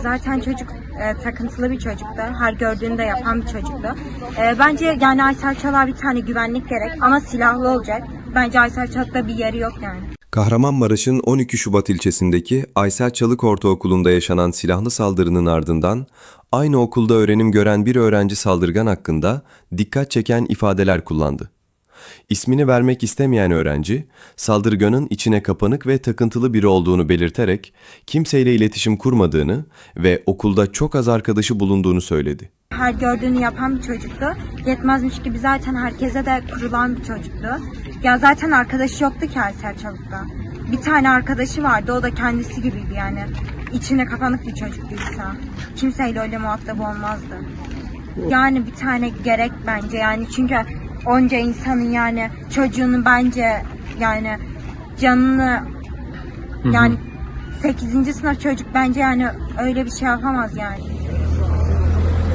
Zaten çocuk takıntılı bir çocuktu. Her gördüğünü de yapan bir çocuktu. Bence yani Aysel Çalık'a bir tane güvenlik gerek ama silahlı olacak. Bence Aysel Çalık'ta bir yeri yok yani. Kahramanmaraş'ın 12 Şubat ilçesindeki Aysel Çalık Ortaokulu'nda yaşanan silahlı saldırının ardından aynı okulda öğrenim gören bir öğrenci saldırgan hakkında dikkat çeken ifadeler kullandı. İsmini vermek istemeyen öğrenci, saldırganın içine kapanık ve takıntılı biri olduğunu belirterek kimseyle iletişim kurmadığını ve okulda çok az arkadaşı bulunduğunu söyledi. Her gördüğünü yapan bir çocuktu. Yetmezmiş gibi zaten herkese de kurulan bir çocuktu. Ya zaten arkadaşı yoktu ki Aysel Çalık'ta. Bir tane arkadaşı vardı, o da kendisi gibiydi yani. İçine kapanık bir çocuktuysa. Kimseyle öyle muhatap olmazdı. Yani bir tane gerek bence yani çünkü onca insanın yani çocuğunu bence yani canını yani 8. sınıf çocuk bence yani öyle bir şey yapamaz yani.